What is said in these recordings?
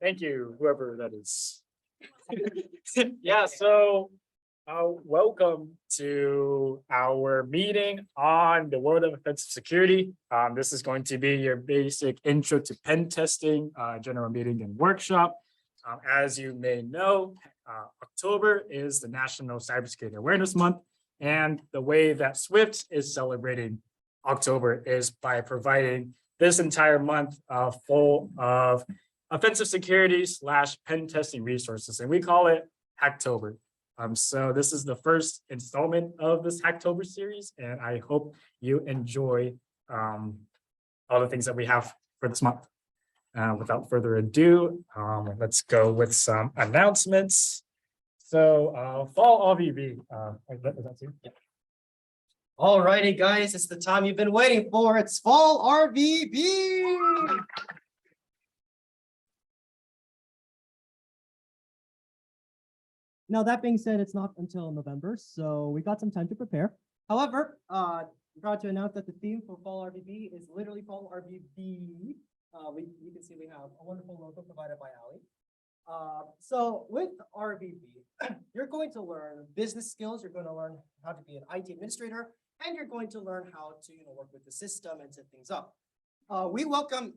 Thank you, whoever that is. Yeah, so welcome to our meeting on the world of offensive security. This is going to be your basic intro to pen testing, general meeting and workshop. As you may know, October is the National Cybersecurity Awareness Month, and the way that SWIFT is celebrating October is by providing this entire month full of offensive security / pen testing resources, and we call it Hacktober. So this is the first installment of this Hacktober series, and I hope you enjoy all the things that we have for this month. Without further ado, let's go with some announcements. So fall RVB, All righty, guys, it's the time you've been waiting for. It's fall RVB. Now, that being said, it's not until November, so we got some time to prepare. However, I'm proud to announce that the theme for fall RVB is literally fall RVB. You can see we have a wonderful logo provided by Ali. So with RVB, you're going to learn business skills. You're going to learn how to be an IT administrator, and you're going to learn how to work with the system and set things up. We welcome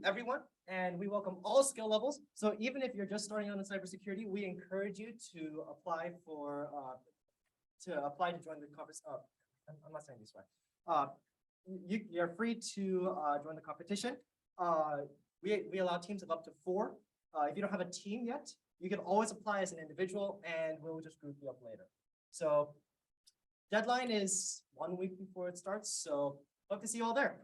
everyone, and we welcome all skill levels. So even if you're just starting out in cybersecurity, we encourage you to apply to join the conference. I'm not saying this way. You're free to join the competition. We allow teams of up to 4. If you don't have a team yet, you can always apply as an individual, and we'll just group you up later. So deadline is 1 week before it starts, so hope to see you all there.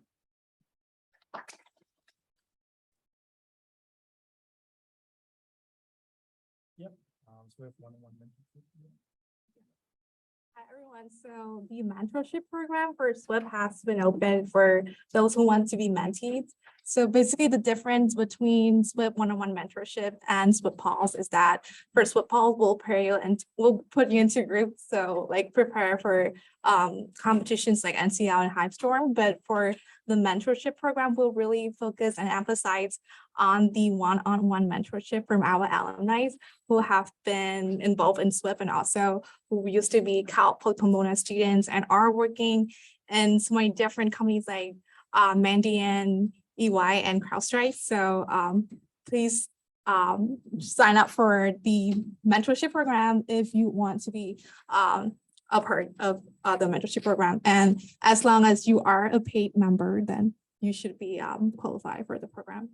Yep. Swift 101 mentorship. Hi, everyone. So the mentorship program for SWIFT has been open for those who want to be mentees. So basically the difference between SWIFT 101 mentorship and SWIFT Pulse is that for SWIFT Pulse, we'll pair you and we'll put you into groups. So like prepare for competitions like NCL and Hypestorm. But for the mentorship program, we'll really focus and emphasize on the one-on-one mentorship from our alumni who have been involved in SWIFT and also who used to be Cal Pomona students and are working in so many different companies like Mandiant, EY, and CrowdStrike. So please sign up for the mentorship program if you want to be a part of the mentorship program. And as long as you are a paid member, then you should be qualified for the program.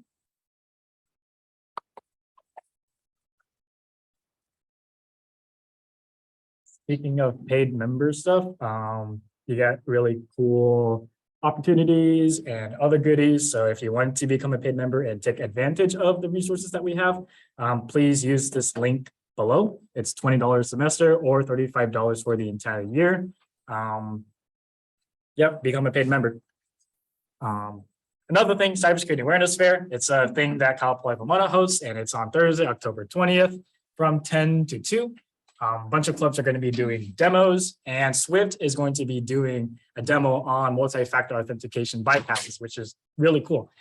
Speaking of paid member stuff, you got really cool opportunities and other goodies. So if you want to become a paid member and take advantage of the resources that we have, please use this link below. It's $20 a semester or $35 for the entire year. Yep, become a paid member. Another thing, Cybersecurity Awareness Fair. It's a thing that Cal Pomona hosts, and it's on Thursday, October 20th from 10 to 2. A bunch of clubs are going to be doing demos, and SWIFT is going to be doing a demo on multi-factor authentication bypasses, which is really cool.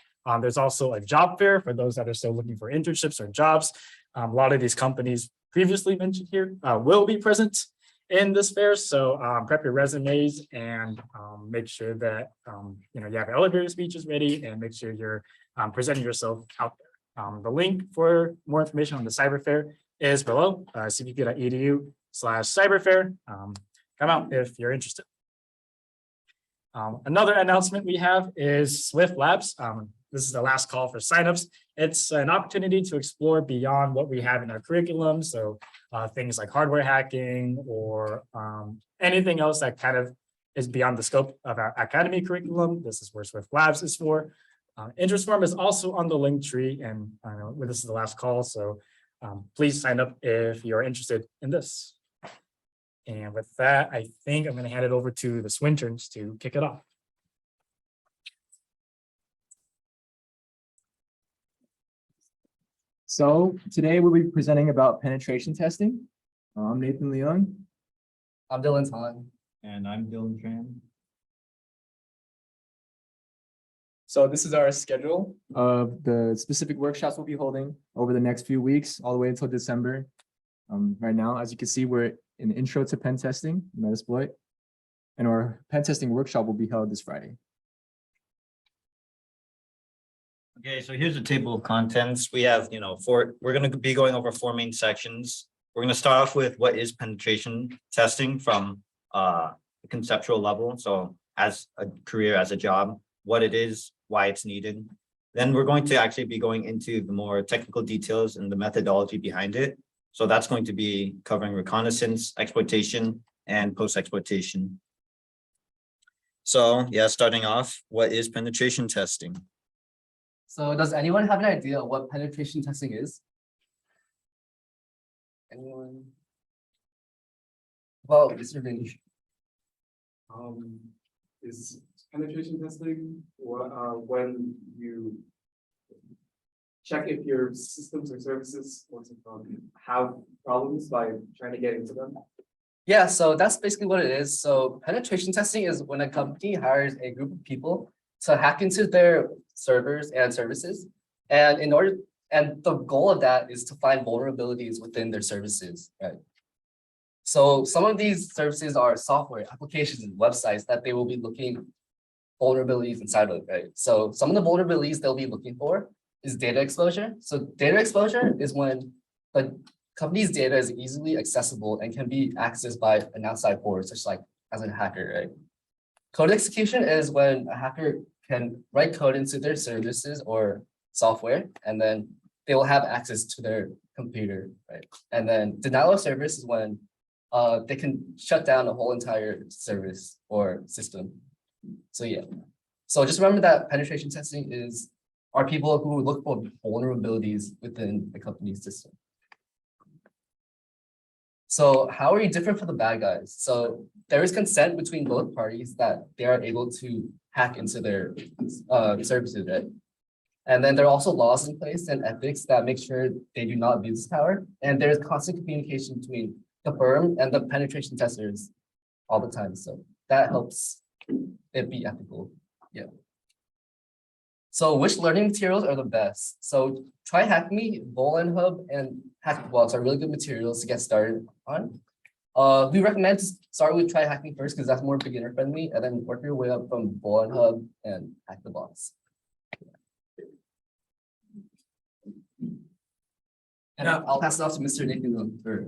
There's also a job fair for those that are still looking for internships or jobs. A lot of these companies previously mentioned here will be present in this fair. So prep your resumes and make sure that you have elevator speeches ready, and make sure you're presenting yourself out there. The link for more information on the cyber fair is below, cpp.edu/cyberfair. Come out if you're interested. Another announcement we have is Swift Labs. This is the last call for signups. It's an opportunity to explore beyond what we have in our curriculum. So things like hardware hacking or anything else that kind of is beyond the scope of our academy curriculum. This is where Swift Labs is for. Interest form is also on the link tree, and I know this is the last call, so please sign up if you're interested in this. And with that, I think I'm going to hand it over to the Swinterns to kick it off. So today we'll be presenting about penetration testing. I'm Nathan Leung. I'm Dylan Tran. And I'm Dylan Tran. So this is our schedule of the specific workshops we'll be holding over the next few weeks, all the way until December. Right now, as you can see, we're in intro to pen testing, Metasploit, and our pen testing workshop will be held this Friday. Okay, so here's the table of contents. We have, we're going to be going over 4 main sections. We're going to start off with what is penetration testing from the conceptual level. So as a career, as a job, what it is, why it's needed. Then we're going to actually be going into the more technical details and the methodology behind it. So that's going to be covering reconnaissance, exploitation, and post-exploitation. So yeah, starting off, what is penetration testing? So does anyone have an idea of what penetration testing is? Anyone? Well, Mr. Vinny. Is penetration testing when you check if your systems or services have problems by trying to get into them? Yeah, so that's basically what it is. So penetration testing is when a company hires a group of people to hack into their servers and services. And the goal of that is to find vulnerabilities within their services, right? So some of these services are software, applications, and websites that they will be looking vulnerabilities inside of, right? So some of the vulnerabilities they'll be looking for is data exposure. So data exposure is when the company's data is easily accessible and can be accessed by an outside force, such like as a hacker, right? Code execution is when a hacker can write code into their services or software, and then they will have access to their computer, right? And then denial of service is when they can shut down a whole entire service or system. So yeah, so just remember that penetration testing are people who look for vulnerabilities within the company's system. So how are you different from the bad guys? So there is consent between both parties that they are able to hack into their services, right? And then there are also laws in place and ethics that make sure they do not abuse power. And there's constant communication between the firm and the penetration testers all the time. So that helps it be ethical. Yeah. So which learning materials are the best? So Try Hack Me, Hub, and HackerBox are really good materials to get started on. We recommend to start with Try Hack Me first because that's more beginner friendly, and then work your way up from Hub and HackerBox. And I'll pass it off to Mr. Nathan Leung for.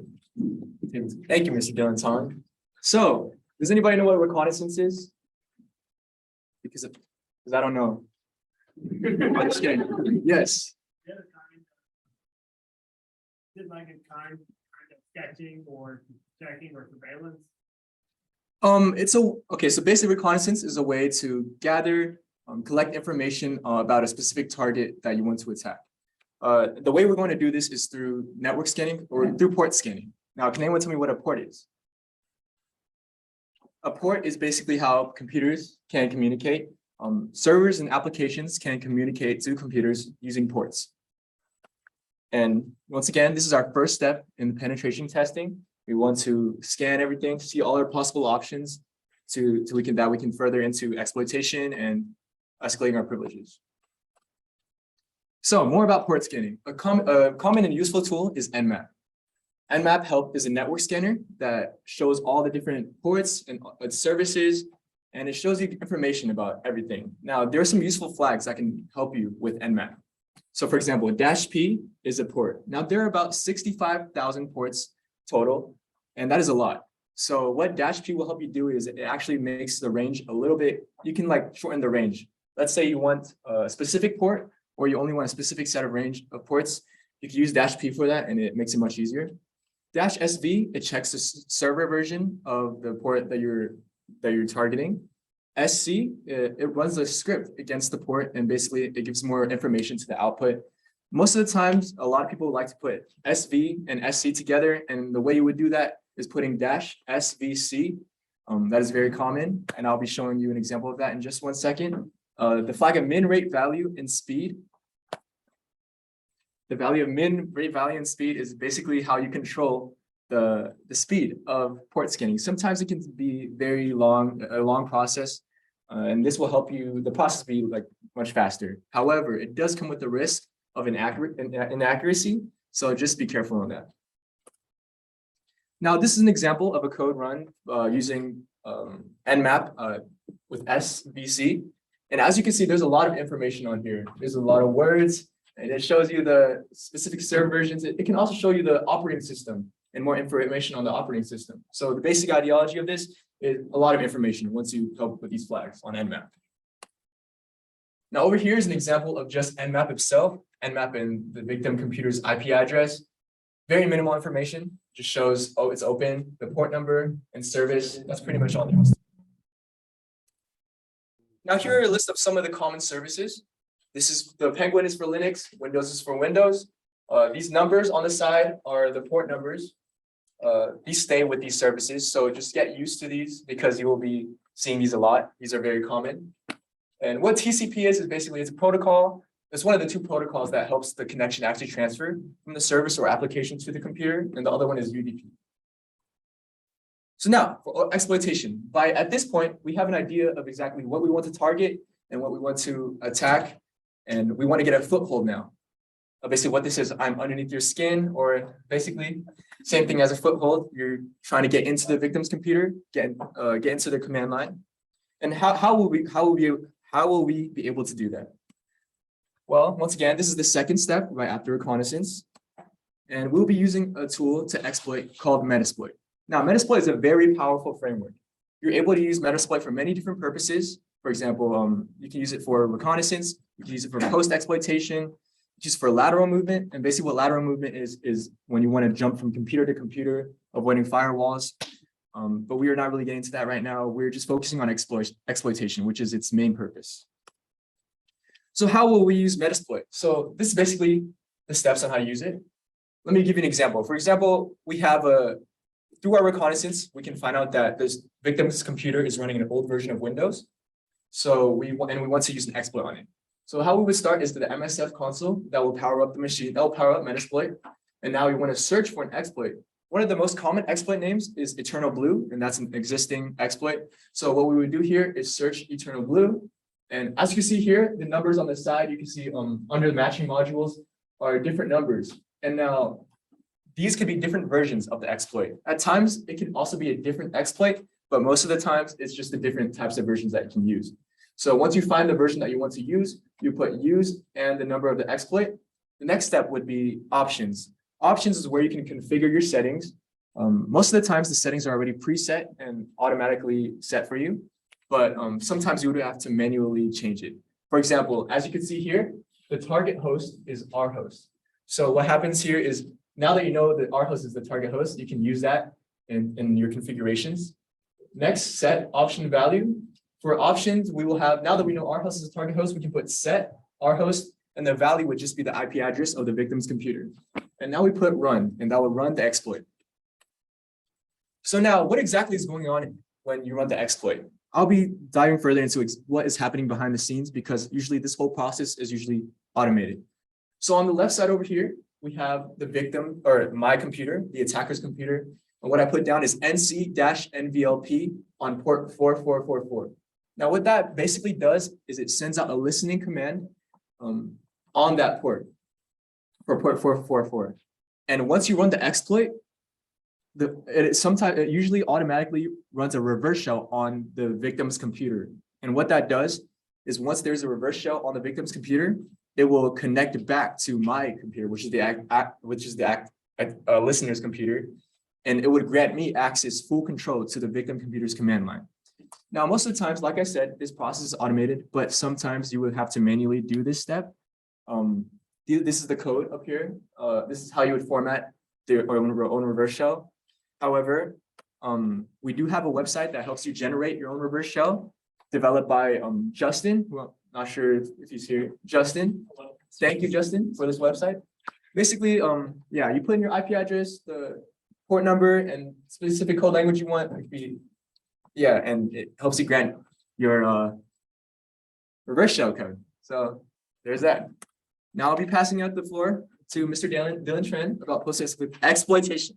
Thank you, Mr. Dylan Tran. So, does anybody know what reconnaissance is? Because I don't know. I'm just kidding. Yes. Is like a kind of sketching or checking or surveillance? Okay, so basically reconnaissance is a way to gather, collect information about a specific target that you want to attack. The way we're going to do this is through network scanning or through port scanning. Now, can anyone tell me what a port is? A port is basically how computers can communicate. Servers and applications can communicate to computers using ports. And once again, this is our first step in the penetration testing. We want to scan everything to see all our possible options that we can further into exploitation and escalating our privileges. So more about port scanning. A common and useful tool is Nmap. Nmap is a network scanner that shows all the different ports and services, and it shows you information about everything. Now, there are some useful flags that can help you with Nmap. So for example, -P is a port. Now there are about 65,000 ports total, and that is a lot. So what -P will help you do is it actually makes the range a little bit, you can like shorten the range. Let's say you want a specific port, or you only want a specific set of range of ports. You can use -P for that, and it makes it much easier. -SV, it checks the server version of the port that you're targeting. SC, it runs a script against the port, and basically it gives more information to the output. Most of the times, a lot of people like to put SV and SC together, and the way you would do that is putting -SVC. That is very common, and I'll be showing you an example of that in just 1 second. The flag of min, rate, value, and speed. The value of min, rate, value, and speed is basically how you control the speed of port scanning. Sometimes it can be a long process. And this will help you, the process be like much faster. However, it does come with the risk of inaccuracy. So just be careful on that. Now, this is an example of a code run using Nmap with SVC. And as you can see, there's a lot of information on here. There's a lot of words, and it shows you the specific server versions. It can also show you the operating system and more information on the operating system. So the basic ideology of this is a lot of information once you help with these flags on Nmap. Now over here is an example of just Nmap itself, Nmap and the victim computer's IP address. Very minimal information, just shows, oh, it's open, the port number and service. That's pretty much all there is. Now here are a list of some of the common services. This is the Penguin is for Linux, Windows is for Windows. These numbers on the side are the port numbers. These stay with these services, so just get used to these because you will be seeing these a lot. These are very common. And what TCP is basically it's a protocol. It's one of the two protocols that helps the connection actually transfer from the service or application to the computer, and the other one is UDP. So now for exploitation, at this point, we have an idea of exactly what we want to target and what we want to attack, and we want to get a foothold now. Basically what this is, I'm underneath your skin, or basically same thing as a foothold. You're trying to get into the victim's computer, get into their command line. And how will we be able to do that? Well, once again, this is the second step right after reconnaissance. And we'll be using a tool to exploit called Metasploit. Now, Metasploit is a very powerful framework. You're able to use Metasploit for many different purposes. For example, you can use it for reconnaissance, you can use it for post-exploitation, use for lateral movement. And basically what lateral movement is when you want to jump from computer to computer, avoiding firewalls. But we are not really getting into that right now. We're just focusing on exploitation, which is its main purpose. So how will we use Metasploit? So this is basically the steps on how to use it. Let me give you an example. For example, we have through our reconnaissance, we can find out that this victim's computer is running an old version of Windows. So we want to use an exploit on it. So how we would start is the MSF console that will power up the machine, that will power up Metasploit. And now we want to search for an exploit. One of the most common exploit names is Eternal Blue, and that's an existing exploit. So what we would do here is search Eternal Blue. And as you can see here, the numbers on the side, you can see under the matching modules are different numbers. And now these could be different versions of the exploit. At times, it can also be a different exploit, but most of the times it's just the different types of versions that you can use. So once you find the version that you want to use, you put use and the number of the exploit. The next step would be options. Options is where you can configure your settings. Most of the times the settings are already preset and automatically set for you, but sometimes you would have to manually change it. For example, as you can see here, the target host is our host. So what happens here is now that you know that our host is the target host, you can use that in your configurations. Next, set option value. For options, we will have, now that we know our host is the target host, we can put set our host, and the value would just be the IP address of the victim's computer. And now we put run, and that will run the exploit. So now what exactly is going on when you run the exploit? I'll be diving further into what is happening behind the scenes because usually this whole process is usually automated. So on the left side over here, we have the victim or my computer, the attacker's computer. And what I put down is NC-NVLP on port 4444. Now what that basically does is it sends out a listening command on that port for port 444. And once you run the exploit, it usually automatically runs a reverse shell on the victim's computer. And what that does is once there's a reverse shell on the victim's computer, it will connect back to my computer, which is the listener's computer, and it would grant me access, full control to the victim computer's command line. Now, most of the times, like I said, this process is automated, but sometimes you would have to manually do this step. This is the code up here. This is how you would format your own reverse shell. However, we do have a website that helps you generate your own reverse shell, developed by Justin. Well, not sure if he's here. Justin, thank you, Justin, for this website. Basically, yeah, you put in your IP address, the port number, and specific code language you want. Yeah, and it helps you grant your reverse shell code. So there's that. Now I'll be passing out the floor to Mr. Dylan Tran about post-exploitation.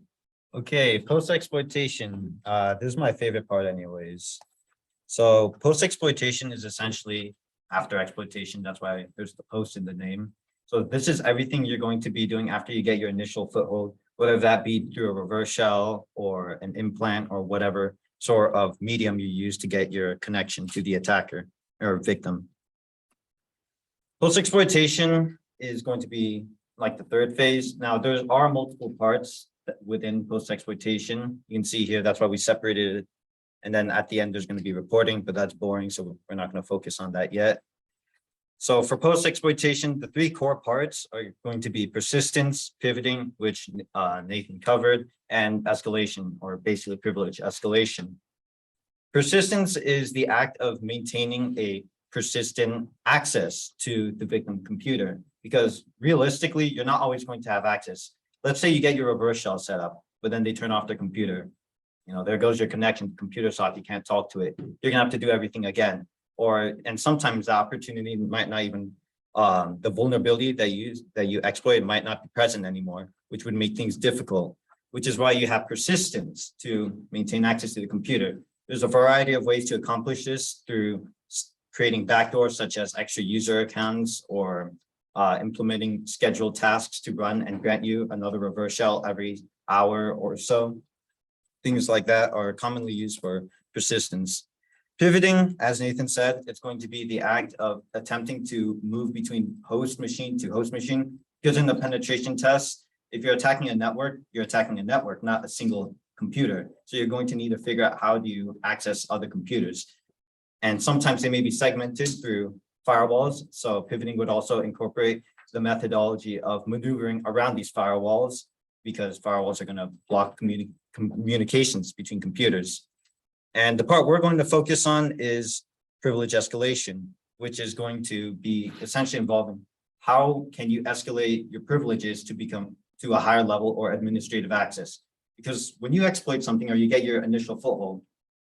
Okay, post-exploitation. This is my favorite part anyways. So post exploitation is essentially after exploitation. That's why there's the post in the name. So this is everything you're going to be doing after you get your initial foothold, whether that be through a reverse shell or an implant or whatever sort of medium you use to get your connection to the attacker or victim. Post exploitation is going to be like the third phase. Now there are multiple parts within post exploitation. You can see here, that's why we separated it. And then at the end, there's going to be reporting, but that's boring. So we're not going to focus on that yet. So for post exploitation, the three core parts are going to be persistence, pivoting, which Nathan covered, and escalation, or basically privilege escalation. Persistence is the act of maintaining a persistent access to the victim computer, because realistically, you're not always going to have access. Let's say you get your reverse shell set up, but then they turn off their computer. You know, there goes your connection, computer soft, you can't talk to it. You're gonna have to do everything again. And sometimes the opportunity might not even, the vulnerability that you exploit might not be present anymore, which would make things difficult, which is why you have persistence to maintain access to the computer. There's a variety of ways to accomplish this through creating backdoors such as extra user accounts or implementing scheduled tasks to run and grant you another reverse shell every hour or so. Things like that are commonly used for persistence. Pivoting, as Nathan said, it's going to be the act of attempting to move between host machine to host machine. Because in the penetration test, if you're attacking a network, you're attacking a network, not a single computer. So you're going to need to figure out how do you access other computers. And sometimes they may be segmented through firewalls. So pivoting would also incorporate the methodology of maneuvering around these firewalls, because firewalls are going to block communications between computers. And the part we're going to focus on is privilege escalation, which is going to be essentially involving how can you escalate your privileges to become to a higher level or administrative access. Because when you exploit something or you get your initial foothold,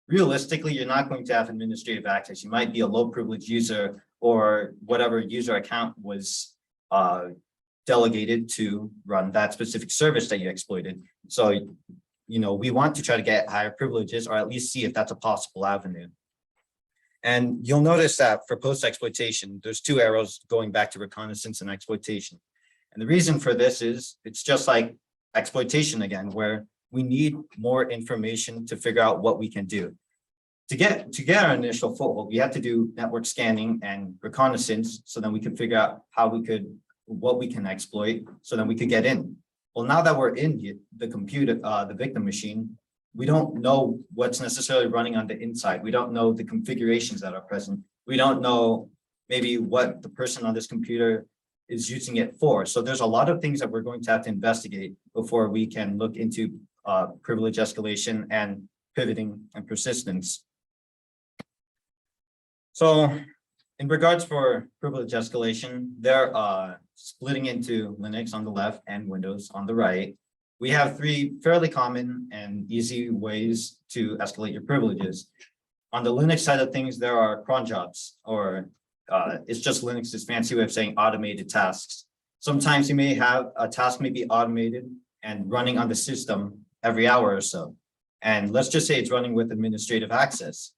realistically, you're not going to have administrative access. You might be a low privilege user or whatever user account was delegated to run that specific service that you exploited. So, you know, we want to try to get higher privileges or at least see if that's a possible avenue. And you'll notice that for post-exploitation, there's two arrows going back to reconnaissance and exploitation. And the reason for this is it's just like exploitation again, where we need more information to figure out what we can do. To get our initial foothold, we had to do network scanning and reconnaissance so then we could figure out what we can exploit so then we could get in. Well, now that we're in the computer, the victim machine, we don't know what's necessarily running on the inside. We don't know the configurations that are present. We don't know maybe what the person on this computer is using it for. So there's a lot of things that we're going to have to investigate before we can look into privilege escalation and pivoting and persistence. So in regards for privilege escalation, they're splitting into Linux on the left and Windows on the right. We have three fairly common and easy ways to escalate your privileges. On the Linux side of things, there are cron jobs, or it's just Linux's fancy way of saying automated tasks. Sometimes you may have a task may be automated and running on the system every hour or so. And let's just say it's running with administrative access.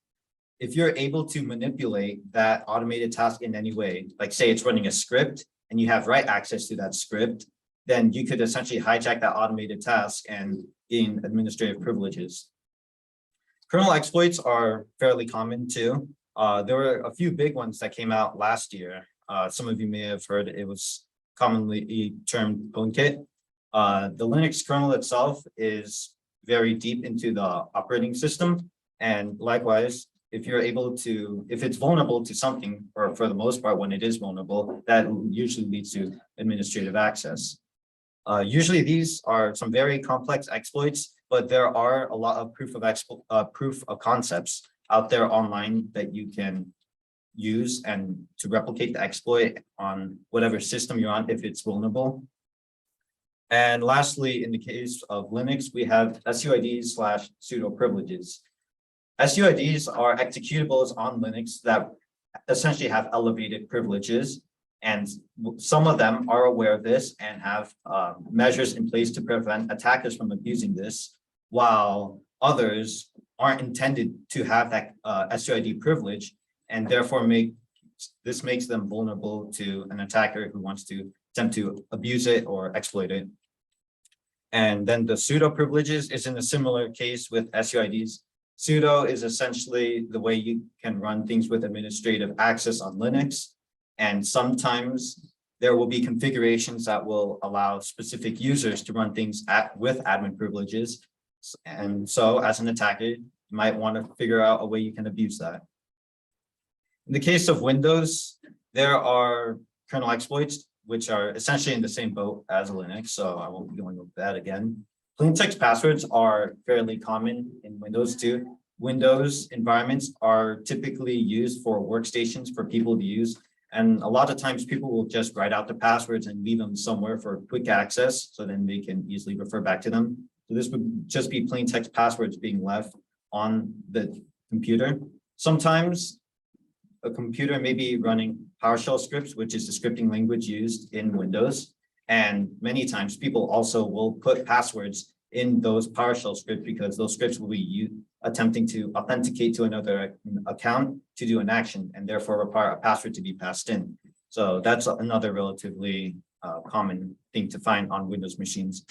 If you're able to manipulate that automated task in any way, like say it's running a script and you have write access to that script, then you could essentially hijack that automated task and gain administrative privileges. Kernel exploits are fairly common too. There were a few big ones that came out last year. Some of you may have heard it was commonly termed PwnKit. The Linux kernel itself is very deep into the operating system. And likewise, if it's vulnerable to something, or for the most part, when it is vulnerable, that usually leads to administrative access. Usually these are some very complex exploits, but there are a lot of proof of concepts out there online that you can use and to replicate the exploit on whatever system you're on if it's vulnerable. And lastly, in the case of Linux, we have SUIDs/sudo privileges. SUIDs are executables on Linux that essentially have elevated privileges, and some of them are aware of this and have measures in place to prevent attackers from abusing this, while others aren't intended to have that SUID privilege, and therefore this makes them vulnerable to an attacker who wants to attempt to abuse it or exploit it. And then the pseudo privileges is in a similar case with SUIDs. Pseudo is essentially the way you can run things with administrative access on Linux. And sometimes there will be configurations that will allow specific users to run things with admin privileges. And so as an attacker, you might want to figure out a way you can abuse that. In the case of Windows, there are kernel exploits, which are essentially in the same boat as Linux, so I won't be going over that again. Plain text passwords are fairly common in Windows too. Windows environments are typically used for workstations for people to use. And a lot of times people will just write out the passwords and leave them somewhere for quick access, so then they can easily refer back to them. So this would just be plain text passwords being left on the computer. Sometimes a computer may be running PowerShell scripts, which is the scripting language used in Windows. And many times people also will put passwords in those PowerShell scripts because those scripts will be attempting to authenticate to another account to do an action and therefore require a password to be passed in. So that's another relatively common thing to find on Windows machines.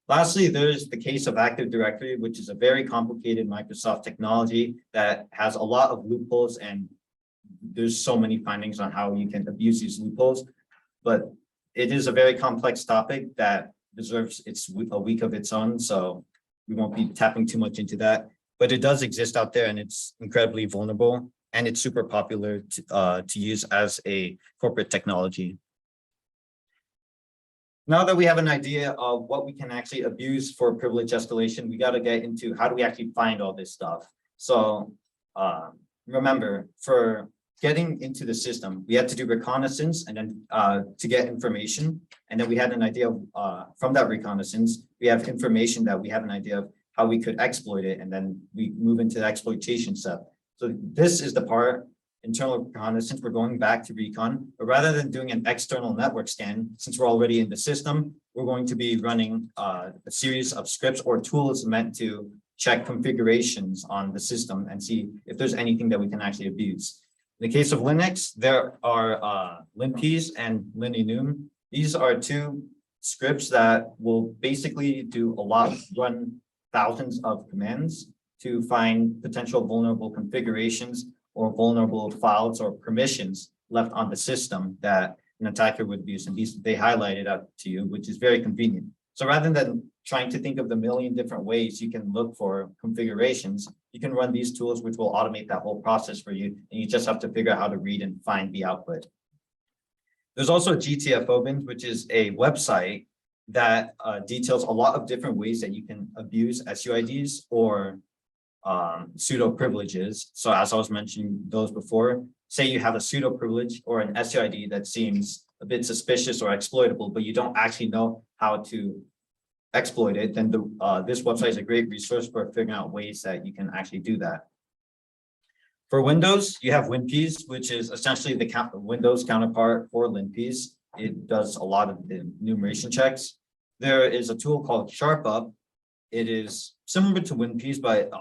Lastly, there's the case of Active Directory, which is a very complicated Microsoft technology that has a lot of loopholes, and there's so many findings on how you can abuse these loopholes. But it is a very complex topic that deserves a week of its own, so we won't be tapping too much into that. But it does exist out there, and it's incredibly vulnerable, and it's super popular to use as a corporate technology. Now that we have an idea of what we can actually abuse for privilege escalation, we got to get into how do we actually find all this stuff. So remember, for getting into the system, we had to do reconnaissance and then to get information. And then we had an idea of, from that reconnaissance, we have information that we have an idea of how we could exploit it. And then we move into the exploitation step. So this is the part, internal reconnaissance, we're going back to recon, but rather than doing an external network scan, since we're already in the system, we're going to be running a series of scripts or tools meant to check configurations on the system and see if there's anything that we can actually abuse. In the case of Linux, there are linps and Leung. These are two scripts that will basically do a lot, run thousands of commands to find potential vulnerable configurations or vulnerable files or permissions left on the system that an attacker would abuse. And these they highlighted up to you, which is very convenient. So rather than trying to think of the million different ways you can look for configurations, you can run these tools, which will automate that whole process for you. And you just have to figure out how to read and find the output. There's also GTFObins, which is a website that details a lot of different ways that you can abuse SUIDs or pseudo privileges. So as I was mentioning those before, say you have a pseudo privilege or an SUID that seems a bit suspicious or exploitable, but you don't actually know how to exploit it, then this website is a great resource for figuring out ways that you can actually do that. For Windows, you have WinPs, which is essentially the Windows counterpart for linps. It does a lot of the enumeration checks. There is a tool called SharpUp. It is similar to WinPs, but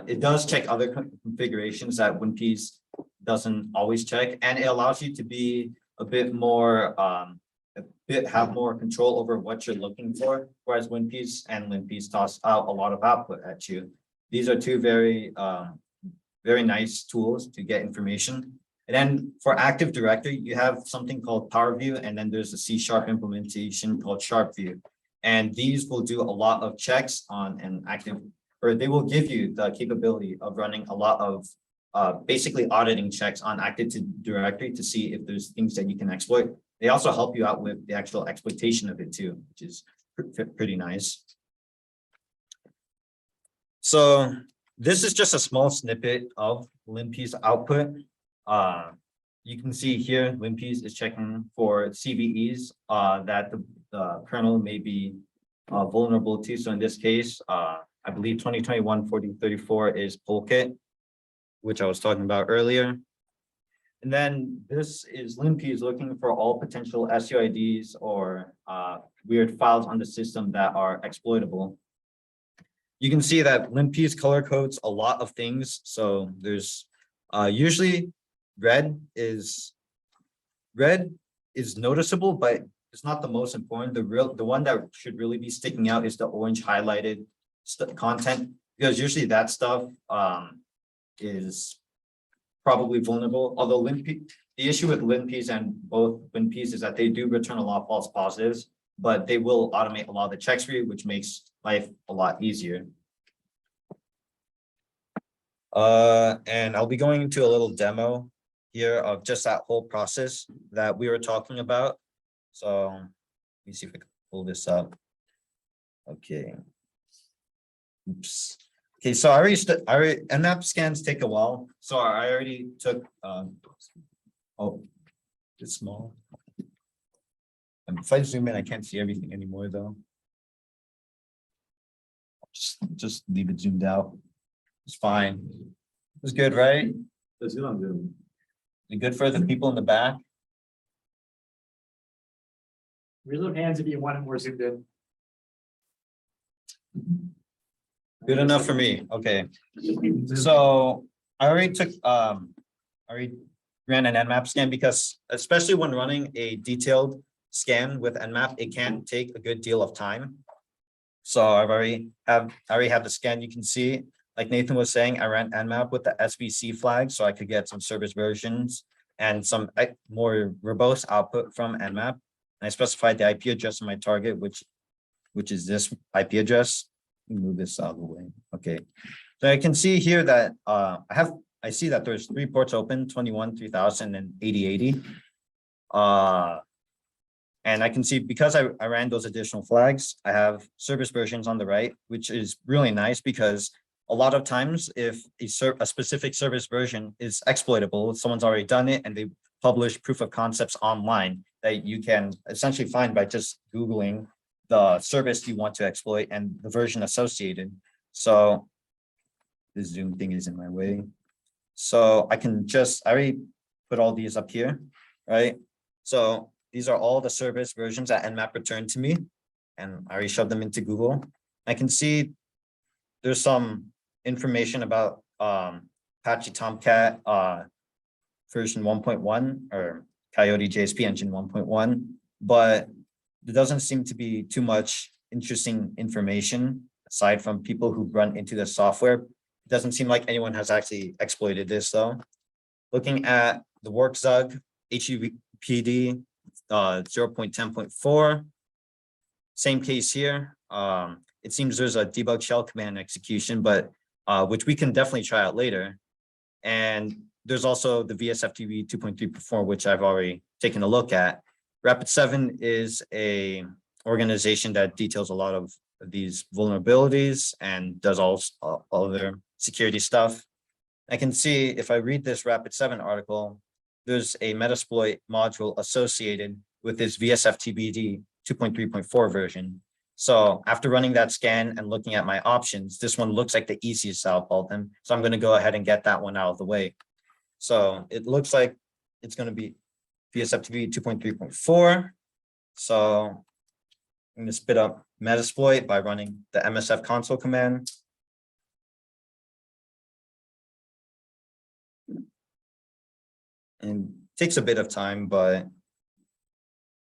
it does check other configurations that WinPs doesn't always check, and it allows you to be a bit more, have more control over what you're looking for, whereas WinPs and linps toss out a lot of output at you. These are two very, very nice tools to get information. And then for Active Directory, you have something called PowerView, and then there's a C# implementation called SharpView. And these will do a lot of checks on an active, or they will give you the capability of running a lot of basically auditing checks on Active Directory to see if there's things that you can exploit. They also help you out with the actual exploitation of it too, which is pretty nice. So this is just a small snippet of linps output. You can see here, linps is checking for CVEs that the kernel may be vulnerable to. So in this case, I believe 2021-4034 is Polkit, which I was talking about earlier. And then this is linps looking for all potential SUIDs or weird files on the system that are exploitable. you can see that LinP's color codes a lot of things. So there's usually red is noticeable, but it's not the most important. The one that should really be sticking out is the orange highlighted content, because usually that stuff is probably vulnerable. Although LinP, the issue with LinPs and both WinPs is that they do return a lot of false positives, but they will automate a lot of the checks for you, which makes life a lot easier. And I'll be going into a little demo here of just that whole process that we were talking about. So let me see if I can pull this up. Okay. Oops. Okay, so I already Nmap scans take a while. So I already took oh, it's small. And if I zoom in, I can't see everything anymore though. Just leave it zoomed out. It's fine. It's good, right? That's good on Zoom. Is it good for the people in the back? Raise your hands if you want it more zoomed in. Good enough for me. Okay. So I already took I already ran an Nmap scan because especially when running a detailed scan with Nmap, it can take a good deal of time. So I already have the scan. You can see, like Nathan was saying, I ran Nmap with the SVC flag so I could get some service versions and some more verbose output from Nmap. I specified the IP address of my target, which is this IP address. Move this out of the way. Okay. So I can see here that I see that there's 3 ports open, 21, 3000, and 8080. And I can see because I ran those additional flags, I have service versions on the right, which is really nice because a lot of times if a specific service version is exploitable, someone's already done it and they publish proof of concepts online that you can essentially find by just Googling the service you want to exploit and the version associated. So the Zoom thing is in my way. So I already put all these up here, right? So these are all the service versions that Nmap returned to me, and I already shoved them into Google. I can see there's some information about Apache Tomcat version 1.1 or Coyote JSP engine 1.1, but there doesn't seem to be too much interesting information aside from people who run into the software. It doesn't seem like anyone has actually exploited this though. Looking at the WorkZug HUPD 0.10.4, same case here. It seems there's a debug shell command execution, but which we can definitely try out later. And there's also the VSFTB 2.3.4, which I've already taken a look at. Rapid7 is a organization that details a lot of these vulnerabilities and does all other security stuff. I can see if I read this Rapid7 article, there's a Metasploit module associated with this VSFTBD 2.3.4 version. So after running that scan and looking at my options, this one looks like the easiest out of all of them. So I'm going to go ahead and get that one out of the way. So it looks like it's going to be VSFTB 2.3.4. So I'm going to spit up Metasploit by running the MSF console command. And it takes a bit of time, but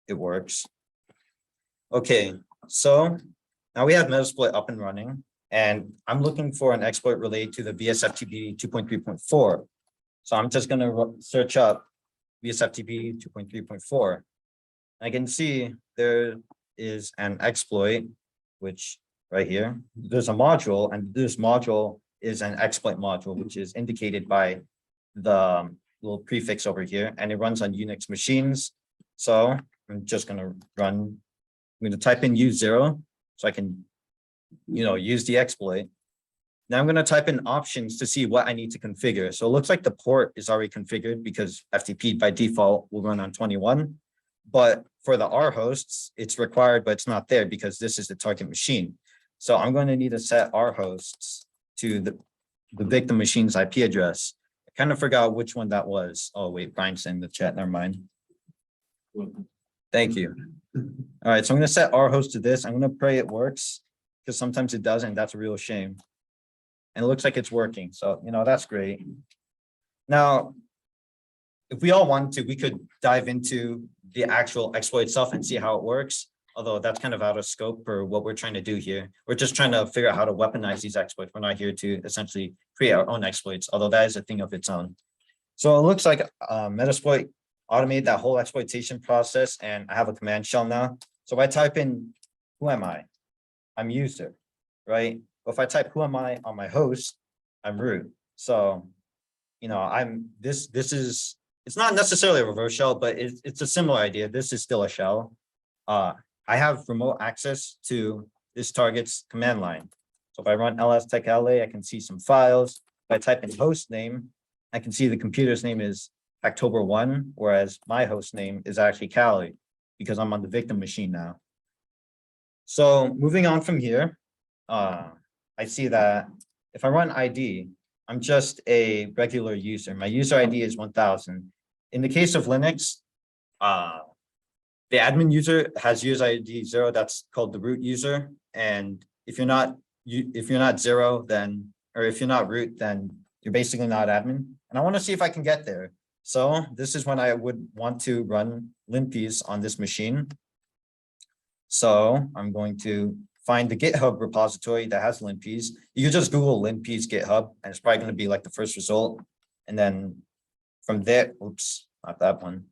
it works. Okay, so now we have Metasploit up and running, and I'm looking for an exploit related to the VSFTB 2.3.4. So I'm just going to search up VSFTB 2.3.4. I can see there is an exploit, which right here, there's a module, and this module is an exploit module, which is indicated by the little prefix over here, and it runs on Unix machines. So I'm just going to I'm going to type in U0 so I can, use the exploit. Now I'm going to type in options to see what I need to configure. So it looks like the port is already configured because FTP by default will run on 21. But for the R hosts, it's required, but it's not there because this is the target machine. So I'm going to need to set R hosts to the victim machine's IP address. I kind of forgot which one that was. Oh, wait, Brian's in the chat. Never mind. Thank you. All right, so I'm going to set R host to this. I'm going to pray it works. because sometimes it doesn't. That's a real shame. And it looks like it's working. So, that's great. Now, if we all wanted to, we could dive into the actual exploit itself and see how it works. Although that's kind of out of scope for what we're trying to do here. We're just trying to figure out how to weaponize these exploits. We're not here to essentially create our own exploits, although that is a thing of its own. So it looks like Metasploit automated that whole exploitation process, and I have a command shell now. So if I type in, who am I? I'm user, right? But if I type who am I on my host, I'm root. So, this is, it's not necessarily a reverse shell, but it's a similar idea. This is still a shell. I have remote access to this target's command line. So if I run ls-tech-la, I can see some files. If I type in host name, I can see the computer's name is October 1, whereas my host name is actually Cali, because I'm on the victim machine now. So moving on from here, I see that if I run ID, I'm just a regular user. My user ID is 1000. In the case of Linux, the admin user has user ID 0. That's called the root user. And if you're not 0, then, or if you're not root, then you're basically not admin. And I want to see if I can get there. So this is when I would want to run linpiece on this machine. So I'm going to find the GitHub repository that has linpiece. You can just Google linpiece GitHub, and it's probably going to be like the first result. And then from there, oops, not that one.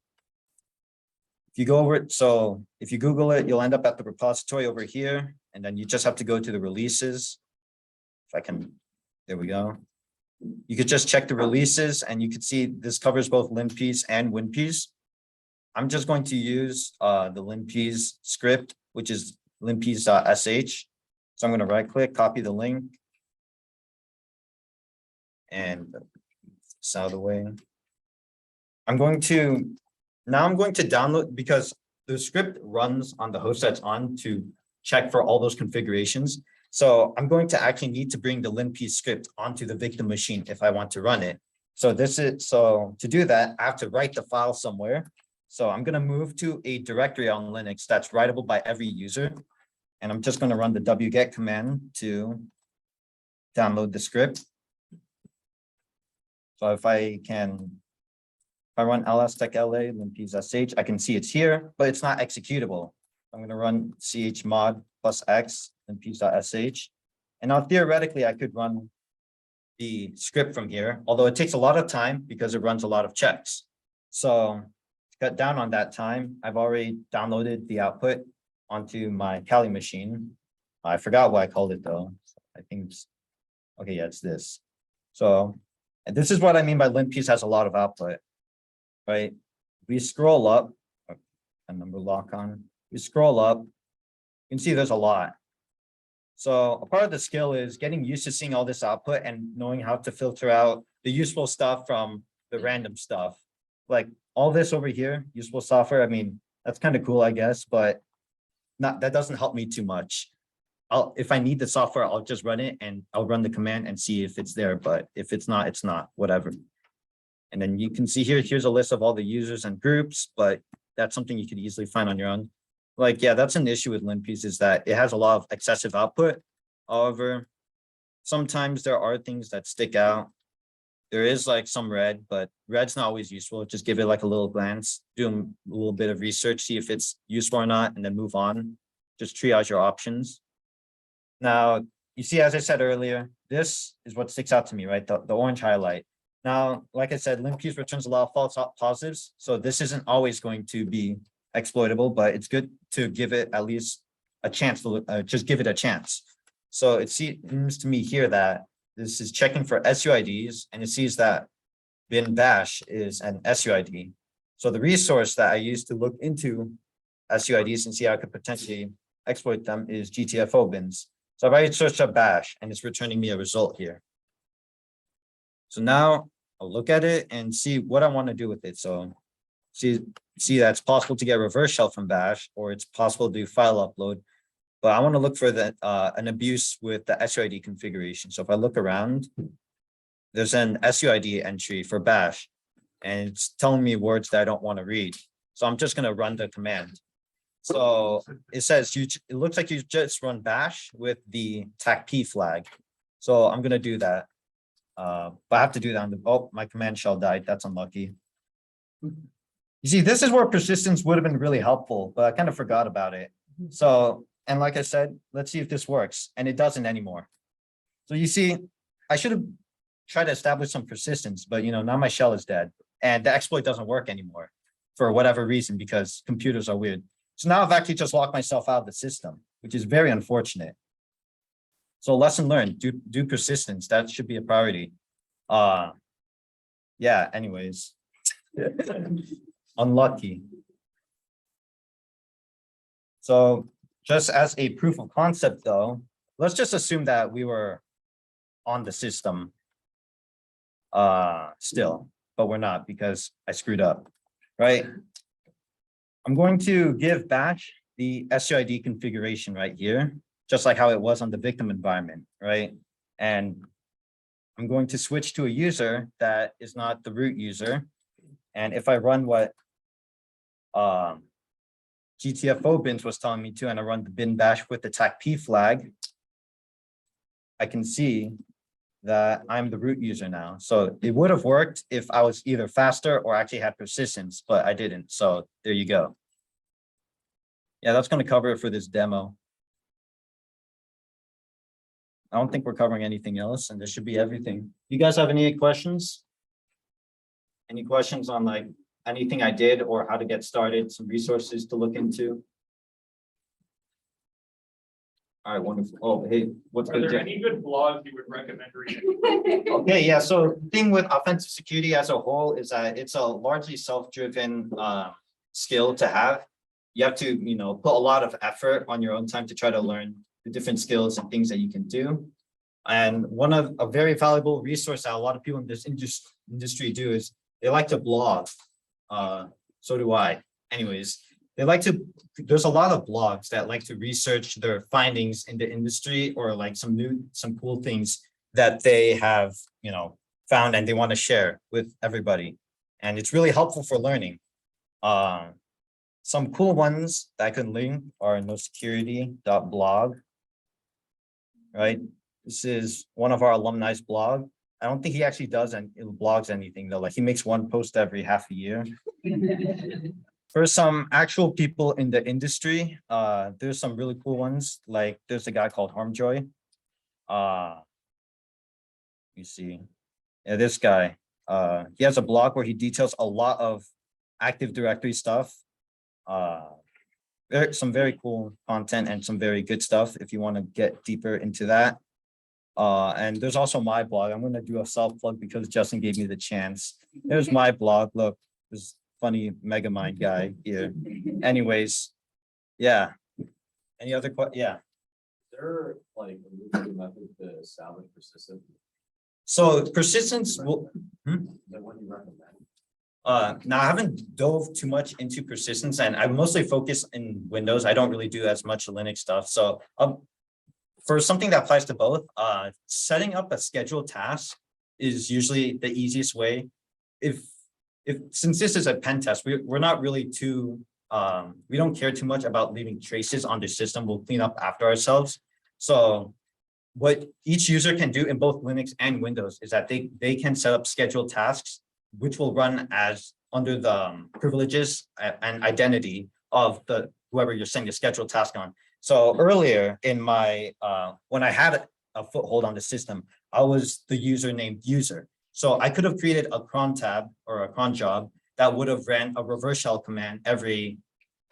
If you go over it, so if you Google it, you'll end up at the repository over here, and then you just have to go to the releases. If I can, there we go. You could just check the releases, and you could see this covers both linpiece and winpiece. I'm just going to use the linpiece script, which is linpiece.sh. So I'm going to right click, copy the link, and it's out of the way. I'm going to download, because the script runs on the host that's on to check for all those configurations. So I'm going to actually need to bring the linpiece script onto the victim machine if I want to run it. So to do that, I have to write the file somewhere. So I'm going to move to a directory on Linux that's writable by every user. And I'm just going to run the wget command to download the script. So if I run ls-tech-la linpiece.sh, I can see it's here, but it's not executable. I'm going to run chmod +x linpiece.sh. And now theoretically, I could run the script from here, although it takes a lot of time because it runs a lot of checks. So to cut down on that time, I've already downloaded the output onto my Kali machine. I forgot what I called it though. I think it's, okay, yeah, it's this. So, and this is what I mean by linpiece has a lot of output, right? We scroll up, a number lock on, we scroll up, you can see there's a lot. So a part of the skill is getting used to seeing all this output and knowing how to filter out the useful stuff from the random stuff. Like all this over here, useful software, I mean, that's kind of cool, I guess, but that doesn't help me too much. If I need the software, I'll just run it and I'll run the command and see if it's there. But if it's not, it's not, whatever. And then you can see here's a list of all the users and groups, but that's something you could easily find on your own. Like, yeah, that's an issue with linpiece is that it has a lot of excessive output. However, sometimes there are things that stick out. There is like some red, but red's not always useful. Just give it like a little glance, do a little bit of research, see if it's useful or not, and then move on. Just triage your options. Now, you see, as I said earlier, this is what sticks out to me, right? The orange highlight. Now, like I said, linpiece returns a lot of false positives. So this isn't always going to be exploitable, but it's good to give it at least a chance to just give it a chance. So it seems to me here that this is checking for SUIDs, and it sees that bin bash is an SUID. So the resource that I use to look into SUIDs and see how I could potentially exploit them is GTFO bins. So I've already searched up bash and it's returning me a result here. So now I'll look at it and see what I want to do with it. So see that it's possible to get reverse shell from bash, or it's possible to do file upload. But I want to look for an abuse with the SUID configuration. So if I look around, there's an SUID entry for bash, and it's telling me words that I don't want to read. So I'm just going to run the command. So it says it looks like you just run bash with the TAC-P flag. So I'm gonna do that. But I have to do that on oh, my command shell died. That's unlucky. You see, this is where persistence would have been really helpful, but I kind of forgot about it. So, and like I said, let's see if this works, and it doesn't anymore. So you see, I should have tried to establish some persistence, but now my shell is dead, and the exploit doesn't work anymore for whatever reason, because computers are weird. So now I've actually just locked myself out of the system, which is very unfortunate. So lesson learned, do persistence. That should be a priority. Yeah, anyways. Unlucky. So just as a proof of concept though, let's just assume that we were on the system still, but we're not because I screwed up, right? I'm going to give bash the SUID configuration right here, just like how it was on the victim environment, right? And I'm going to switch to a user that is not the root user. And if I run what GTFO bins was telling me to, and I run the bin bash with the TAC-P flag, I can see that I'm the root user now. So it would have worked if I was either faster or actually had persistence, but I didn't. So there you go. Yeah, that's going to cover it for this demo. I don't think we're covering anything else, and this should be everything. You guys have any questions? Any questions on like anything I did or how to get started, some resources to look into? All right, wonderful. Oh, hey, what's Are good? there Jeff? any good blogs you would recommend reading? Okay, yeah, so the thing with offensive security as a whole is that it's a largely self-driven skill to have. You have to, put a lot of effort on your own time to try to learn the different skills and things that you can do. And one of a very valuable resource that a lot of people in this industry do is they like to blog. So do I. Anyways, there's a lot of blogs that like to research their findings in the industry or like some cool things that they have, found and they want to share with everybody. And it's really helpful for learning. Some cool ones that I can link are nosecurity.blog, right? This is one of our alumni's blog. I don't think he actually does and blogs anything though. Like he makes one post every half a year. For some actual people in the industry, there's some really cool ones. Like there's a guy called Harmjoy. You see, yeah, this guy. He has a blog where he details a lot of Active Directory stuff. Some very cool content and some very good stuff if you want to get deeper into that. And there's also my blog. I'm going to do a self plug because Justin gave me the chance. There's my blog. Look, this funny Megamind guy here. Anyways, yeah. Any other questions? Yeah. Is there like a method to establish persistence? So persistence will. Is that what you recommend? Now I haven't dove too much into persistence and I mostly focus in Windows. I don't really do as much Linux stuff. So for something that applies to both, setting up a scheduled task is usually the easiest way. Since this is a pen test, we're not really too, we don't care too much about leaving traces on the system. We'll clean up after ourselves. So what each user can do in both Linux and Windows is that they can set up scheduled tasks, which will run as under the privileges and identity of whoever you're sending a scheduled task on. So earlier in my, when I had a foothold on the system, I was the user named user. So I could have created a cron tab or a cron job that would have ran a reverse shell command every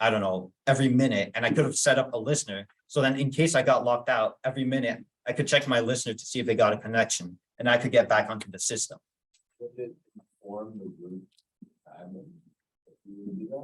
minute. And I could have set up a listener. So then in case I got locked out every minute, I could check my listener to see if they got a connection and I could get back onto the system.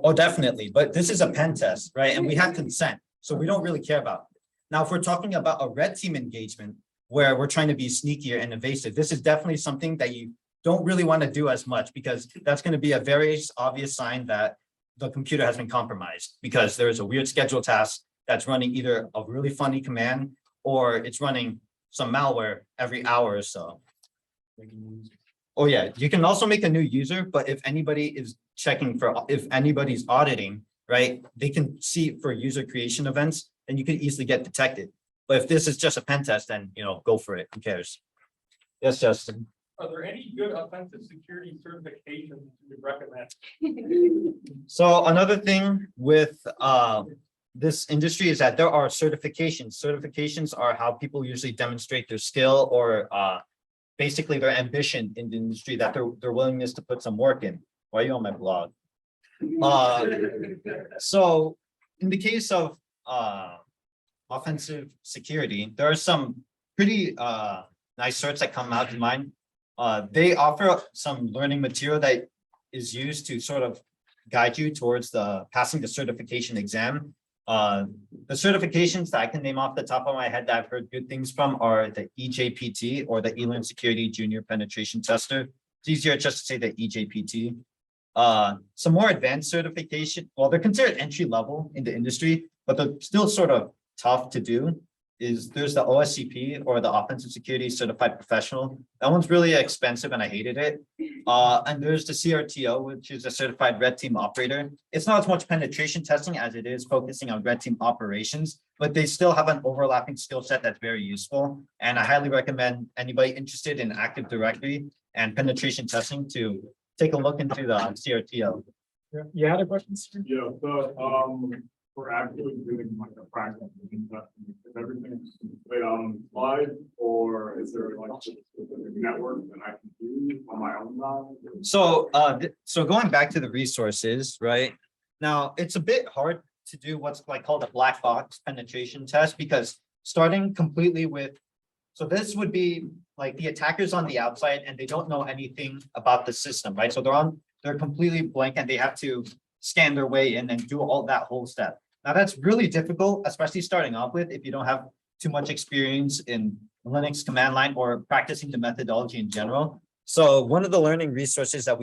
Oh, definitely. But this is a pen test, right? And we have consent. So we don't really care about it. Now, if we're talking about a red team engagement where we're trying to be sneakier and invasive, this is definitely something that you don't really want to do as much because that's going to be a very obvious sign that the computer has been compromised because there is a weird schedule task that's running either a really funny command or it's running some malware every hour or so. Oh yeah, you can also make a new user, but if anybody is checking if anybody's auditing, right? They can see for user creation events, and you could easily get detected. But if this is just a pen test, then, go for it. Who cares? Yes, Justin. Are there any good offensive security certifications you would recommend? So another thing with this industry is that there are certifications. Certifications are how people usually demonstrate their skill or basically their ambition in the industry, that their willingness to put some work in. Why are you on my blog? So in the case of offensive security, there are some pretty nice certs that come out to mind. They offer some learning material that is used to sort of guide you towards passing the certification exam. The certifications that I can name off the top of my head that I've heard good things from are the EJPT, or the eLearn Security Junior Penetration Tester. It's easier just to say the EJPT. Some more advanced certification, well, they're considered entry level in the industry, but they're still sort of tough to do. There's the OSCP, or the Offensive Security Certified Professional. That one's really expensive and I hated it. And there's the CRTO, which is a Certified Red Team Operator. It's not as much penetration testing as it is focusing on red team operations, but they still have an overlapping skill set that's very useful. And I highly recommend anybody interested in Active Directory and penetration testing to take a look into the CRTO. You had a question, sir? Yeah, so, we're actually doing like a practice. Is everything laid out on the slide, or is there like a specific network that I can do on my own now? So going back to the resources, right? Now, it's a bit hard to do what's like called a black box penetration test, because starting completely with, so this would be like the attackers on the outside and they don't know anything about the system, right? So they're completely blank and they have to scan their way in and do all that whole step. Now that's really difficult, especially starting off with, if you don't have too much experience in Linux command line or practicing the methodology in general. So one of the learning resources that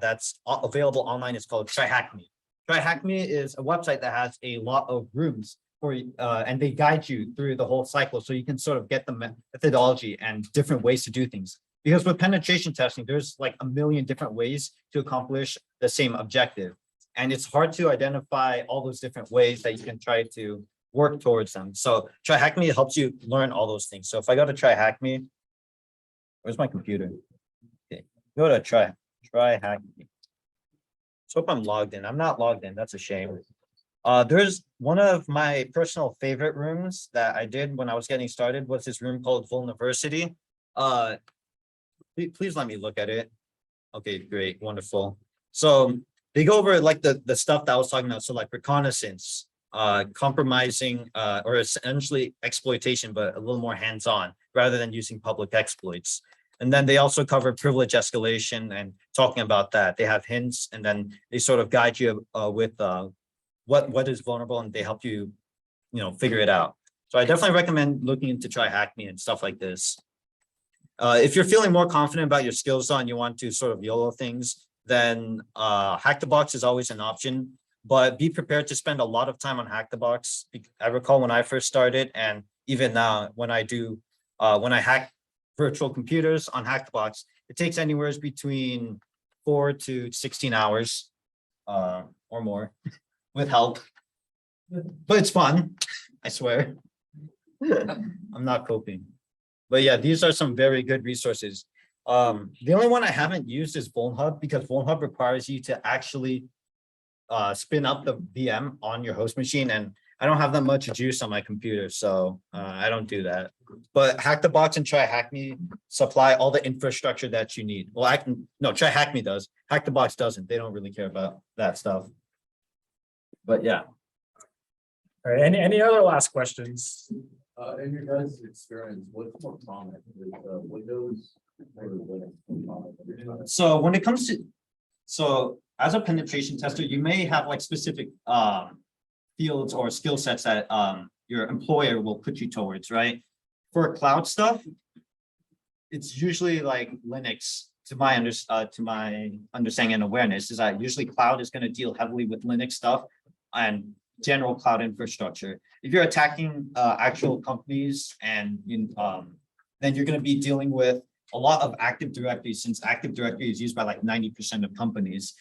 that's available online is called TryHackMe. TryHackMe is a website that has a lot of rooms for and they guide you through the whole cycle, so you can sort of get the methodology and different ways to do things. Because with penetration testing, there's like a million different ways to accomplish the same objective. And it's hard to identify all those different ways that you can try to work towards them. So TryHackMe helps you learn all those things. So if I go to TryHackMe, where's my computer? Okay, go to TryHackMe. So hope I'm logged in. I'm not logged in. That's a shame. There's one of my personal favorite rooms that I did when I was getting started was this room called Vulnerabilities. Please let me look at it. Okay, great, wonderful. So they go over like the stuff that I was talking about. So like reconnaissance, compromising, or essentially exploitation, but a little more hands-on rather than using public exploits. And then they also cover privilege escalation and talking about that. They have hints, and then they sort of guide you with what is vulnerable, and they help you, figure it out. So I definitely recommend looking into TryHackMe and stuff like this. If you're feeling more confident about your skills and you want to sort of YOLO things, then Hack the Box is always an option, but be prepared to spend a lot of time on Hack the Box. I recall when I first started, and even now when I hack virtual computers on Hack the Box, it takes anywhere between 4 to 16 hours or more with help, but it's fun, I swear. I'm not coping. But yeah, these are some very good resources. The only one I haven't used is VulnHub, because VulnHub requires you to actually spin up the VM on your host machine, and I don't have that much juice on my computer, so I don't do that. But Hack the Box and TryHackMe supply all the infrastructure that you need. Well, TryHackMe does. Hack the Box doesn't. They don't really care about that stuff. But yeah. All right, any other last questions? In your guys' experience, what's more common, is Windows or Linux? So when it comes to, as a penetration tester, you may have like specific fields or skill sets that your employer will put you towards, right? For cloud stuff, it's usually like Linux. To my understanding and awareness, is that usually cloud is going to deal heavily with Linux stuff and general cloud infrastructure. If you're attacking actual companies, and then you're going to be dealing with a lot of Active Directory, since Active Directory is used by like 90% of companies.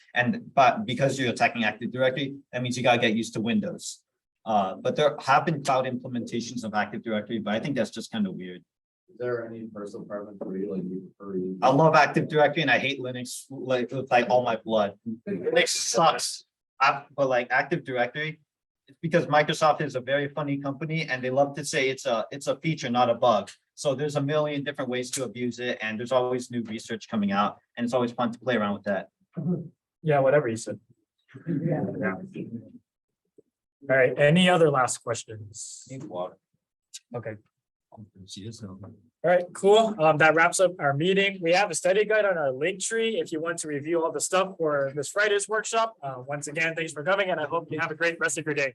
But because you're attacking Active Directory, that means you gotta get used to Windows. But there have been cloud implementations of Active Directory, but I think that's just kind of weird. Is there any personal preference for you, like you prefer? I love Active Directory and I hate Linux like with like all my blood. Linux sucks. But like Active Directory, it's because Microsoft is a very funny company and they love to say it's a feature, not a bug. So there's a million different ways to abuse it, and there's always new research coming out, and it's always fun to play around with that. Yeah, whatever you said. Yeah. All right, any other last questions? Need water. Okay, She is, so. all right, cool. That wraps up our meeting. We have a study guide on our link tree if you want to review all the stuff for this Friday's workshop. Once again, thanks for coming, and I hope you have a great rest of your day.